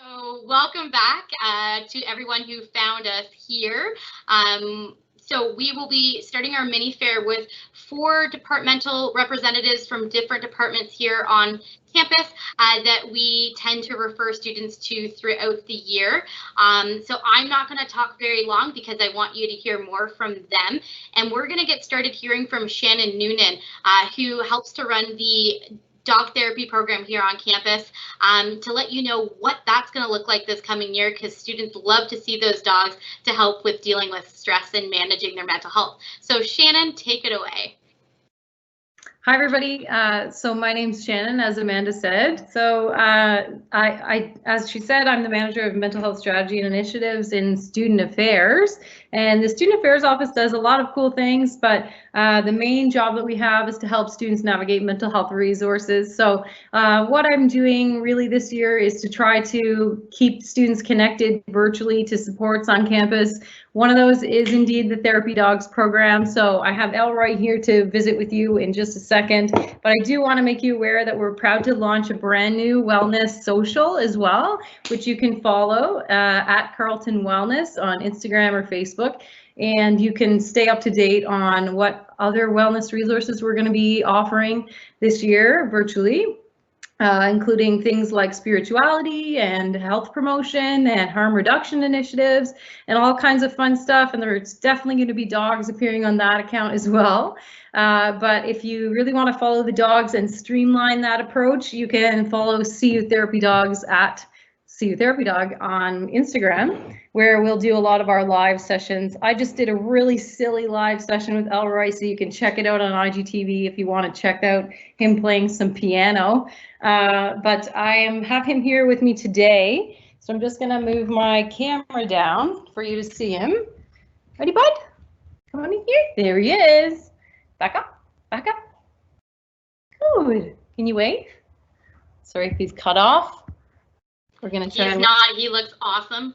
So welcome back to everyone who found us here. So we will be starting our mini fair with 4 departmental representatives from different departments here on campus that we tend to refer students to throughout the year. So I'm not going to talk very long because I want you to hear more from them. And we're going to get started hearing from Shannon Noonan, who helps to run the dog therapy program here on campus, to let you know what that's going to look like this coming year, because students love to see those dogs to help with dealing with stress and managing their mental health. So Shannon, take it away. Hi, everybody. So my name's Shannon, as Amanda said. So as she said, I'm the manager of mental health strategy and initiatives in student affairs. And the student affairs office does a lot of cool things, but the main job that we have is to help students navigate mental health resources. So what I'm doing really this year is to try to keep students connected virtually to supports on campus. One of those is indeed the Therapy Dogs program. So I have Elroy here to visit with you in just a second, but I do want to make you aware that we're proud to launch a brand new wellness social as well, which you can follow at Carleton Wellness on Instagram or Facebook. And you can stay up to date on what other wellness resources we're going to be offering this year virtually. Including things like spirituality and health promotion and harm reduction initiatives and all kinds of fun stuff. And there's definitely going to be dogs appearing on that account as well. But if you really want to follow the dogs and streamline that approach, you can follow CU Therapy Dogs at CU Therapy Dog on Instagram, where we'll do a lot of our live sessions. I just did a really silly live session with Elroy, so you can check it out on IGTV if you want to check out him playing some piano. But I have him here with me today, so I'm just going to move my camera down for you to see him. Ready, bud? Come on in here. There he is. Back up. Back up. Good. Can you wave? Sorry if he's cut off. We're gonna try. He's not. He looks awesome.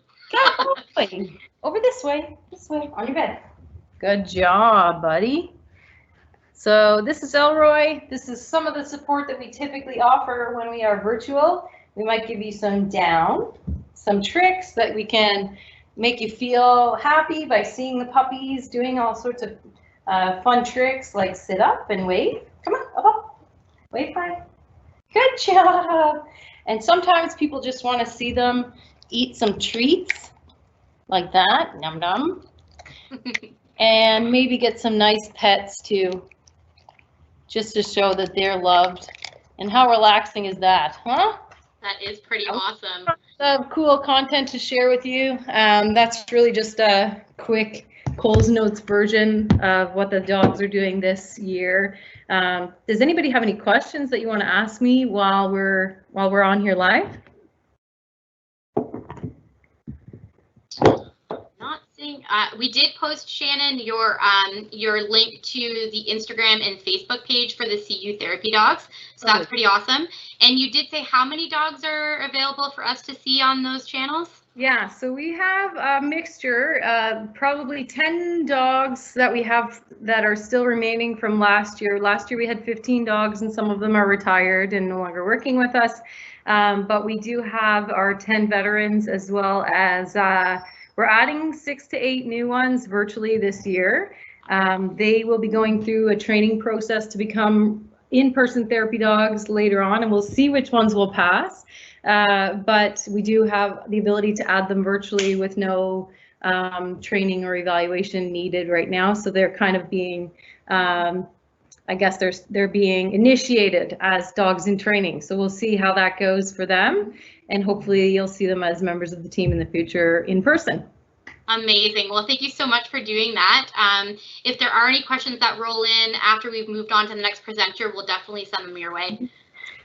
Over this way, on your bed. Good job, buddy. So this is Elroy. This is some of the support that we typically offer when we are virtual. We might give you some tricks that we can make you feel happy by seeing the puppies doing all sorts of fun tricks like sit up and wave. Come on, up. Wave high. Good job. And sometimes people just want to see them eat some treats like that, num num, and maybe get some nice pets too, just to show that they're loved. And how relaxing is that, huh? That is pretty awesome. Cool content to share with you. That's really just a quick Coles Notes version of what the dogs are doing this year. Does anybody have any questions that you want to ask me while we're on here live? Not seeing. We did post, Shannon, your link to the Instagram and Facebook page for the CU Therapy Dogs. So that's pretty awesome. And you did say how many dogs are available for us to see on those channels? Yeah, so we have a mixture, probably 10 dogs that we have that are still remaining from last year. Last year we had 15 dogs and some of them are retired and no longer working with us. But we do have our 10 veterans, as well as we're adding 6 to 8 new ones virtually this year. They will be going through a training process to become in-person therapy dogs later on, and we'll see which ones will pass. But we do have the ability to add them virtually with no training or evaluation needed right now. So they're kind of being, I guess they're being initiated as dogs in training. So we'll see how that goes for them. And hopefully you'll see them as members of the team in the future in person. Amazing. Well, thank you so much for doing that. If there are any questions that roll in after we've moved on to the next presenter, we'll definitely send them your way.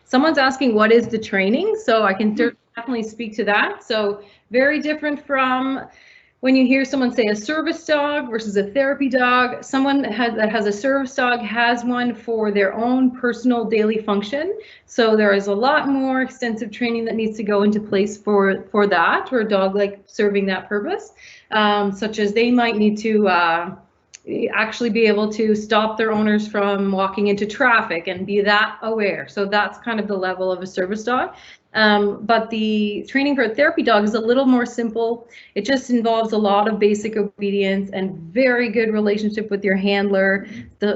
Someone's asking what is the training, so I can definitely speak to that. So very different from when you hear someone say a service dog versus a therapy dog. Someone that has a service dog has one for their own personal daily function. So there is a lot more extensive training that needs to go into place for that, for a dog like serving that purpose, such as they might need to actually be able to stop their owners from walking into traffic and be that aware. So that's kind of the level of a service dog. But the training for a therapy dog is a little more simple. It just involves a lot of basic obedience and very good relationship with your handler.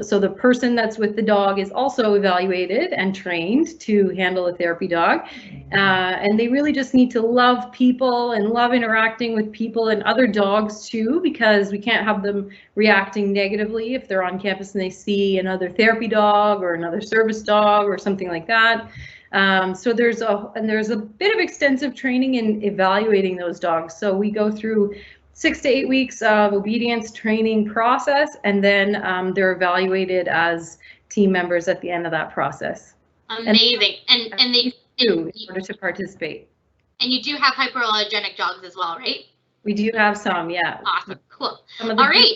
So the person that's with the dog is also evaluated and trained to handle a therapy dog. And they really just need to love people and love interacting with people and other dogs too, because we can't have them reacting negatively if they're on campus and they see another therapy dog or another service dog or something like that. So there's a bit of extensive training in evaluating those dogs. So we go through 6 to 8 weeks of obedience training process, and then they're evaluated as team members at the end of that process. Amazing. And they do in order to participate. And you do have hypoallergenic dogs as well, right? We do have some, yeah. Awesome, cool. All right.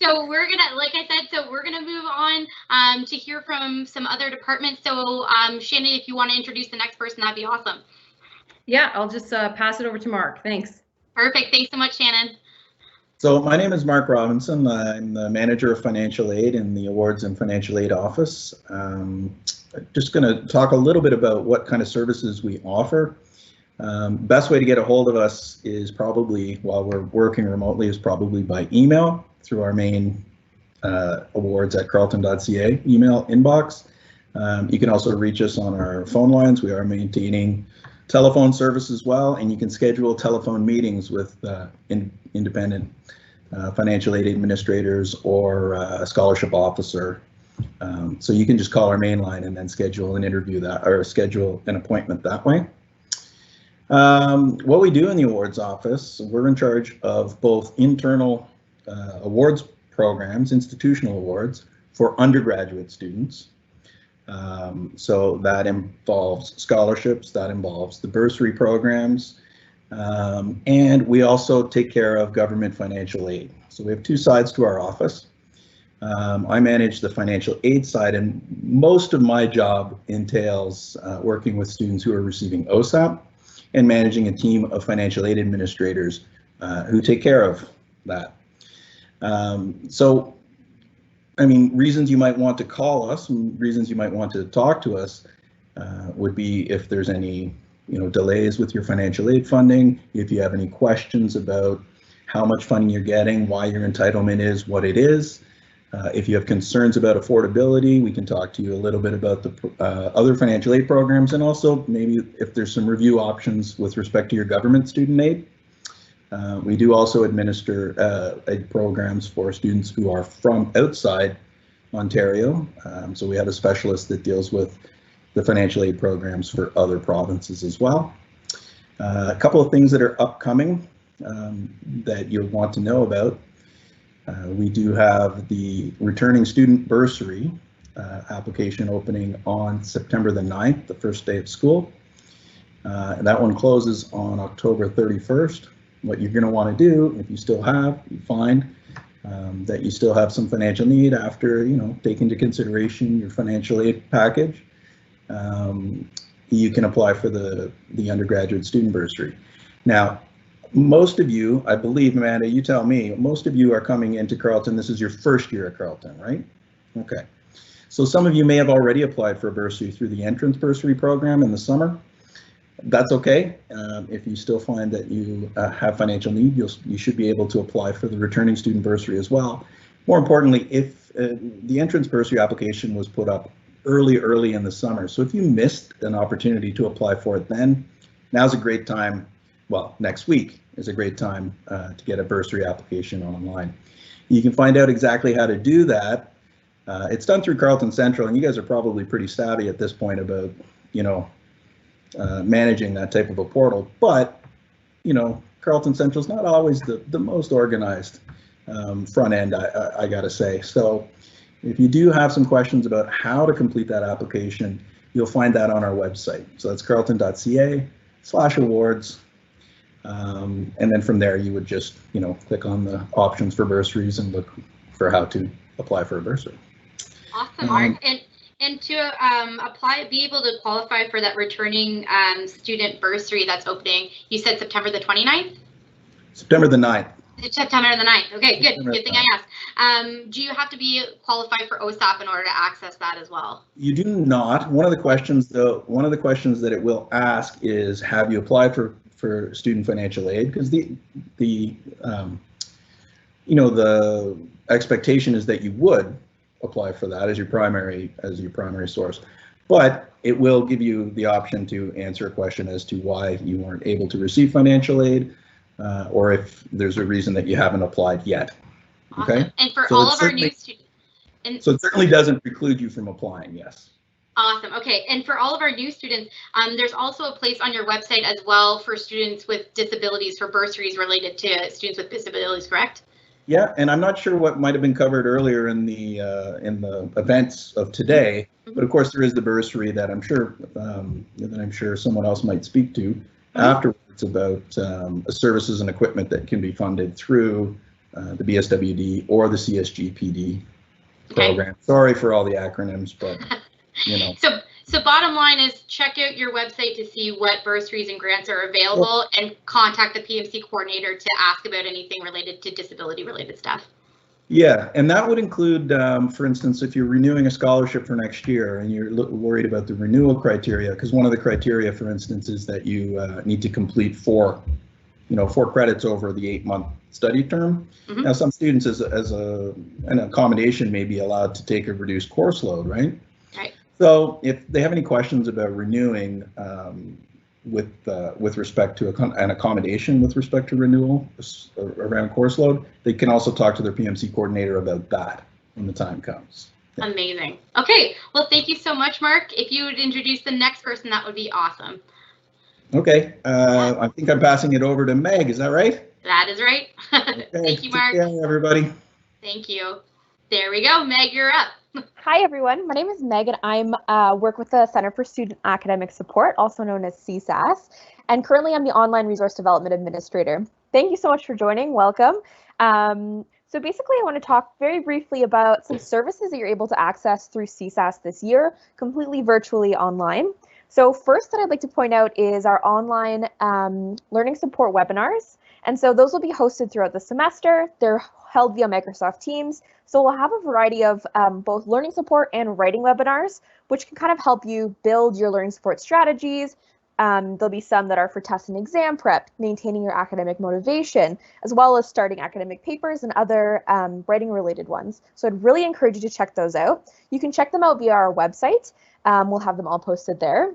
So we're gonna, like I said, so we're gonna move on to hear from some other departments. So Shannon, if you want to introduce the next person, that'd be awesome. Yeah, I'll just pass it over to Mark. Thanks. Perfect. Thanks so much, Shannon. So my name is Mark Robinson. I'm the manager of financial aid in the awards and financial aid office. Just going to talk a little bit about what kind of services we offer. Best way to get a hold of us is probably, while we're working remotely, is probably by email through our main awards at carleton.ca email inbox. You can also reach us on our phone lines. We are maintaining telephone service as well, and you can schedule telephone meetings with independent financial aid administrators or a scholarship officer. So you can just call our main line and then schedule an interview that, or schedule an appointment that way. What we do in the awards office, we're in charge of both internal awards programs, institutional awards for undergraduate students. So that involves scholarships, that involves the bursary programs, and we also take care of government financial aid. So we have two sides to our office. I manage the financial aid side, and most of my job entails working with students who are receiving OSAP and managing a team of financial aid administrators who take care of that. So, I mean, reasons you might want to call us and reasons you might want to talk to us would be if there's any, delays with your financial aid funding, if you have any questions about how much funding you're getting, why your entitlement is what it is. If you have concerns about affordability, we can talk to you a little bit about the other financial aid programs, and also maybe if there's some review options with respect to your government student aid. We do also administer aid programs for students who are from outside Ontario. So we have a specialist that deals with the financial aid programs for other provinces as well. A couple of things that are upcoming that you'll want to know about. We do have the returning student bursary application opening on September the 9th, the first day of school. And that one closes on October 31st. What you're going to want to do, if you still have, you find that you still have some financial need after, take into consideration your financial aid package, you can apply for the undergraduate student bursary. Now, most of you, I believe, Amanda, you tell me, most of you are coming into Carleton. This is your first year at Carleton, right? Okay. So some of you may have already applied for a bursary through the entrance bursary program in the summer. That's okay. If you still find that you have financial need, you should be able to apply for the returning student bursary as well. More importantly, if the entrance bursary application was put up early in the summer, so if you missed an opportunity to apply for it then, now's a great time. Well, next week is a great time to get a bursary application online. You can find out exactly how to do that. It's done through Carleton Central, and you guys are probably pretty savvy at this point about, managing that type of a portal. But, Carleton Central is not always the most organized front end, I gotta say. So if you do have some questions about how to complete that application, you'll find that on our website. So that's carleton.ca/awards. And then from there, you would just, click on the options for bursaries and look for how to apply for a bursary. Awesome, Mark. And to apply, be able to qualify for that returning student bursary that's opening, you said September the 29th? September the 9th. September the 9th. Okay, good. September Good thing I asked. Do you have to be qualified for OSAP in order to access that as well? You do not. One of the questions, though, that it will ask is, have you applied for student financial aid? Because the expectation is that you would apply for that as your primary source, but it will give you the option to answer a question as to why you weren't able to receive financial aid, or if there's a reason that you haven't applied yet. Awesome. Okay. And for all of our new students. So it certainly doesn't preclude you from applying, yes. Awesome. Okay. And for all of our new students, there's also a place on your website as well for students with disabilities, for bursaries related to students with disabilities, correct? Yeah, and I'm not sure what might have been covered earlier in the events of today, but of course there is the bursary that I'm sure someone else might speak to afterwards about services and equipment that can be funded through the BSWD or the CSGPD program. Sorry for all the acronyms, but So bottom line is, check out your website to see what bursaries and grants are available, and contact the PMC coordinator to ask about anything related to disability related stuff. Yeah, and that would include, for instance, if you're renewing a scholarship for next year and you're worried about the renewal criteria, because one of the criteria, for instance, is that you need to complete four credits over the 8-month study term. Now, some students, as an accommodation, may be allowed to take a reduced course load, right? Right. So if they have any questions about renewing with respect to an accommodation with respect to renewal around course load, they can also talk to their PMC coordinator about that when the time comes. Yeah. Amazing. Okay, well, thank you so much, Mark. If you would introduce the next person, that would be awesome. Okay, I think I'm passing it over to Meg, is that right? That is right. Okay. Thank you, Mark. Take care, everybody. Thank you. There we go. Meg, you're up. Hi, everyone. My name is Meg, and I'm work with the Center for Student Academic Support, also known as CSAS, and currently I'm the Online Resource Development Administrator. Thank you so much for joining. Welcome. So basically, I want to talk very briefly about some services that you're able to access through CSAS this year, completely virtually online. So first that I'd like to point out is our online learning support webinars. And so those will be hosted throughout the semester. They're held via Microsoft Teams. So we'll have a variety of both learning support and writing webinars, which can kind of help you build your learning support strategies. There'll be some that are for test and exam prep, maintaining your academic motivation, as well as starting academic papers and other writing related ones. So I'd really encourage you to check those out. You can check them out via our website. We'll have them all posted there.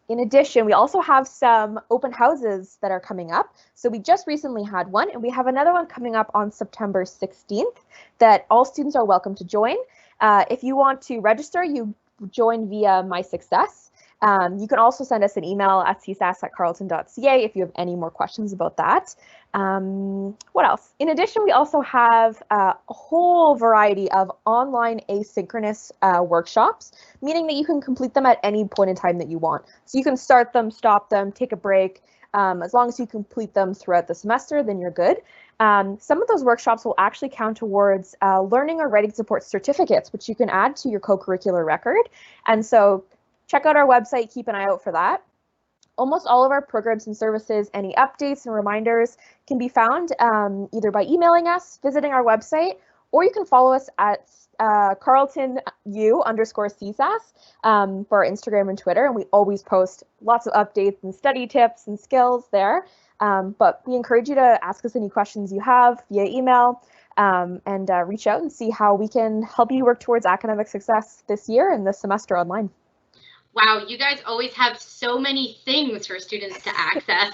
In addition, we also have some open houses that are coming up. So we just recently had one, and we have another one coming up on September 16th that all students are welcome to join. If you want to register, you join via My Success. You can also send us an email at csas@carleton.ca if you have any more questions about that. What else? In addition, we also have a whole variety of online asynchronous workshops, meaning that you can complete them at any point in time that you want. So you can start them, stop them, take a break. As long as you complete them throughout the semester, then you're good. Some of those workshops will actually count towards learning or writing support certificates, which you can add to your co-curricular record. And so check out our website, keep an eye out for that. Almost all of our programs and services, any updates and reminders can be found either by emailing us, visiting our website, or you can follow us at CarletonU_CSAS for our Instagram and Twitter. And we always post lots of updates and study tips and skills there. But we encourage you to ask us any questions you have via email and reach out and see how we can help you work towards academic success this year and this semester online. Wow, you guys always have so many things for students to access.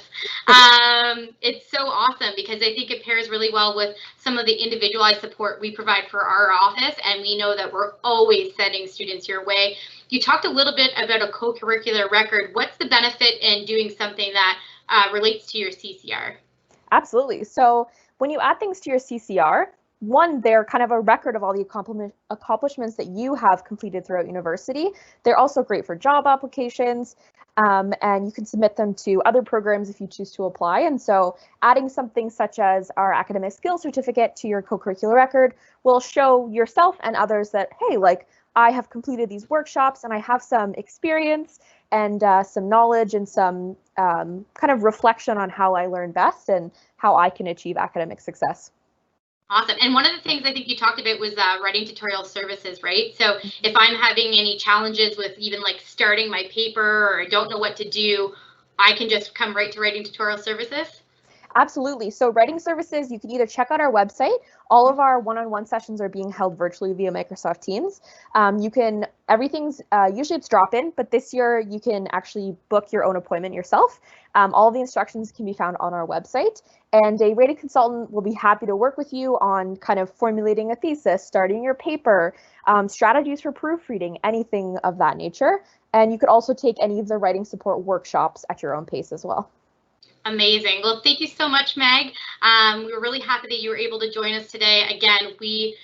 It's so awesome because I think it pairs really well with some of the individualized support we provide for our office, and we know that we're always sending students your way. You talked a little bit about a co-curricular record. What's the benefit in doing something that relates to your CCR? Absolutely. So when you add things to your CCR, one, they're kind of a record of all the accomplishments that you have completed throughout university. They're also great for job applications, and you can submit them to other programs if you choose to apply. And so adding something such as our academic skills certificate to your co-curricular record will show yourself and others that, hey, like, I have completed these workshops and I have some experience and some knowledge and some kind of reflection on how I learn best and how I can achieve academic success. Awesome. And one of the things I think you talked about was writing tutorial services, right? So if I'm having any challenges with even like starting my paper or I don't know what to do, I can just come right to writing tutorial services? Absolutely. So writing services, you can either check out our website. All of our one-on-one sessions are being held virtually via Microsoft Teams. Everything's, usually it's drop-in, but this year you can actually book your own appointment yourself. All the instructions can be found on our website, and a rated consultant will be happy to work with you on kind of formulating a thesis, starting your paper, strategies for proofreading, anything of that nature. And you could also take any of the writing support workshops at your own pace as well. Amazing. Well, thank you so much, Meg. We were really happy that you were able to join us today. Again, we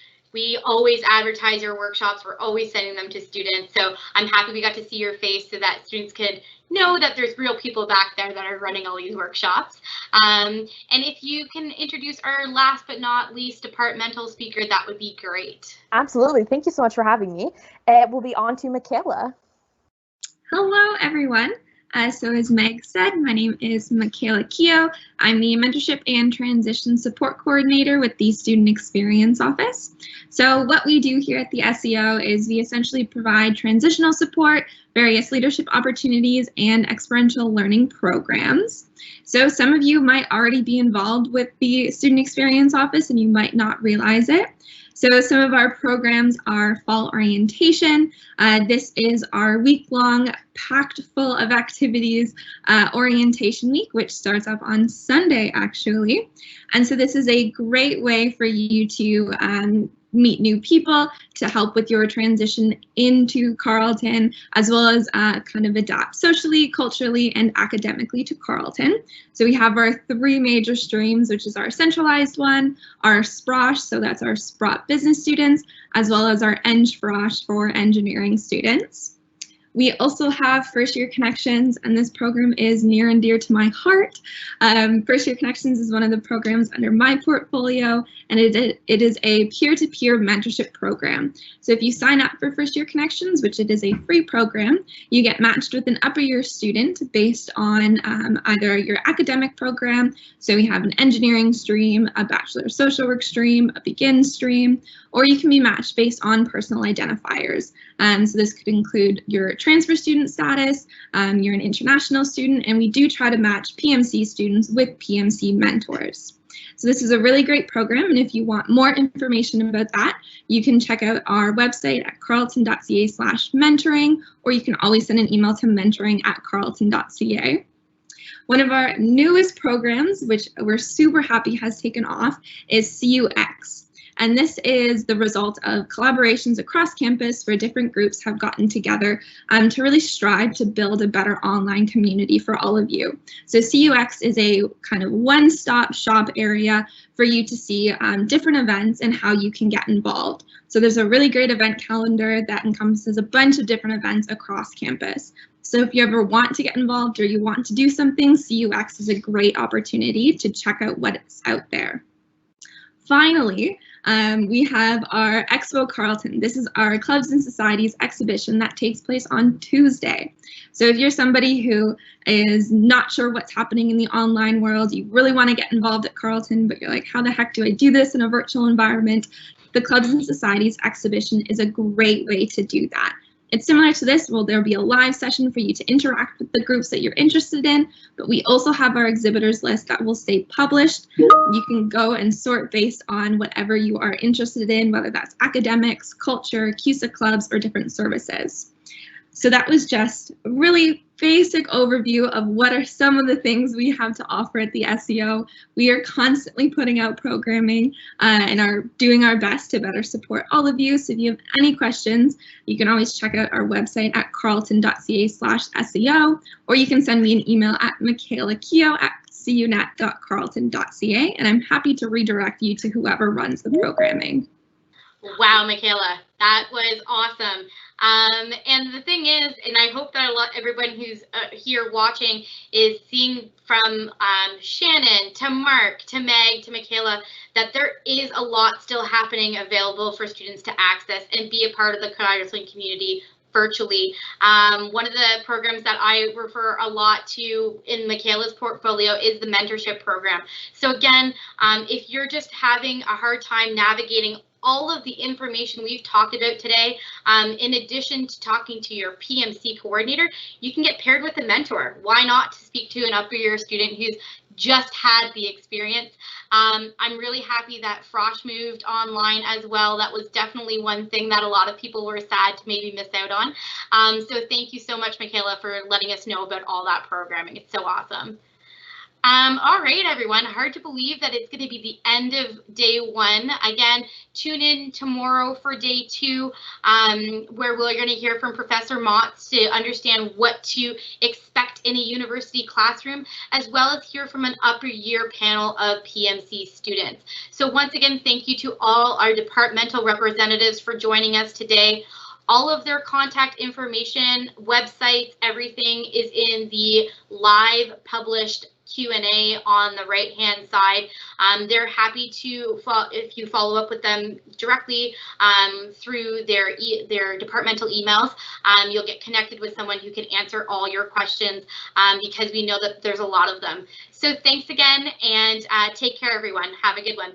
always advertise your workshops. We're always sending them to students. So I'm happy we got to see your face so that students could know that there's real people back there that are running all these workshops. And if you can introduce our last but not least departmental speaker, that would be great. Absolutely. Thank you so much for having me. It will be on to Michaela. Hello, everyone. So as Meg said, my name is Michaela Keogh. I'm the Mentorship and Transition Support Coordinator with the Student Experience Office. So what we do here at the SEO is we essentially provide transitional support, various leadership opportunities, and experiential learning programs. So some of you might already be involved with the Student Experience Office and you might not realize it. So some of our programs are fall orientation. This is our week-long, packed full of activities orientation week, which starts up on Sunday, actually. And so this is a great way for you to meet new people, to help with your transition into Carleton, as well as kind of adapt socially, culturally, and academically to Carleton. So we have our 3 major streams, which is our centralized one, our SPROSH, so that's our Sprott business students, as well as our EngFrosh for engineering students. We also have First Year Connections, and this program is near and dear to my heart. First Year Connections is one of the programs under my portfolio, and it is a peer-to-peer mentorship program. So if you sign up for First Year Connections, which it is a free program, you get matched with an upper year student based on either your academic program. So we have an engineering stream, a Bachelor of Social Work stream, a Begin stream, or you can be matched based on personal identifiers. So this could include your transfer student status, you're an international student, and we do try to match PMC students with PMC mentors. So this is a really great program, and if you want more information about that, you can check out our website at carleton.ca/mentoring, or you can always send an email to mentoring@carleton.ca. One of our newest programs, which we're super happy has taken off, is CUX. And this is the result of collaborations across campus where different groups have gotten together to really strive to build a better online community for all of you. So CUX is a kind of one-stop shop area for you to see different events and how you can get involved. So there's a really great event calendar that encompasses a bunch of different events across campus. So if you ever want to get involved or you want to do something, CUX is a great opportunity to check out what's out there. Finally, we have our Expo Carleton. This is our Clubs and Societies exhibition that takes place on Tuesday. So if you're somebody who is not sure what's happening in the online world, you really want to get involved at Carleton, but you're like, how the heck do I do this in a virtual environment? The Clubs and Societies exhibition is a great way to do that. It's similar to this. Well, there'll be a live session for you to interact with the groups that you're interested in, but we also have our exhibitors list that will stay published. You can go and sort based on whatever you are interested in, whether that's academics, culture, CUSA clubs, or different services. So that was just a really basic overview of what are some of the things we have to offer at the SEO. We are constantly putting out programming and are doing our best to better support all of you. So if you have any questions, you can always check out our website at carleton.ca/SEO, or you can send me an email at michaelakeo@cunet.carleton.ca, and I'm happy to redirect you to whoever runs the programming. Wow, Michaela, That was awesome. And the thing is, and I hope that everyone who's here watching is seeing from Shannon to Mark to Meg to Michaela that there is a lot still happening available for students to access and be a part of the Carleton community virtually. One of the programs that I refer a lot to in Michaela's portfolio is the mentorship program. So again, if you're just having a hard time navigating all of the information we've talked about today, in addition to talking to your PMC coordinator, you can get paired with a mentor. Why not to speak to an upper year student who's just had the experience? I'm really happy that Frosh moved online as well. That was definitely one thing that a lot of people were sad to maybe miss out on. So thank you so much, Michaela, for letting us know about all that programming. It's so awesome. All right, everyone, hard to believe that it's going to be the end of day one. Again, tune in tomorrow for day two, where we're going to hear from Professor Motz to understand what to expect in a university classroom, as well as hear from an upper year panel of PMC students. So once again, thank you to all our departmental representatives for joining us today. All of their contact information, websites, everything is in the live published Q&A on the right-hand side. They're happy to, if you follow up with them directly through their departmental emails, you'll get connected with someone who can answer all your questions, because we know that there's a lot of them. So thanks again, and take care, everyone. Have a good one.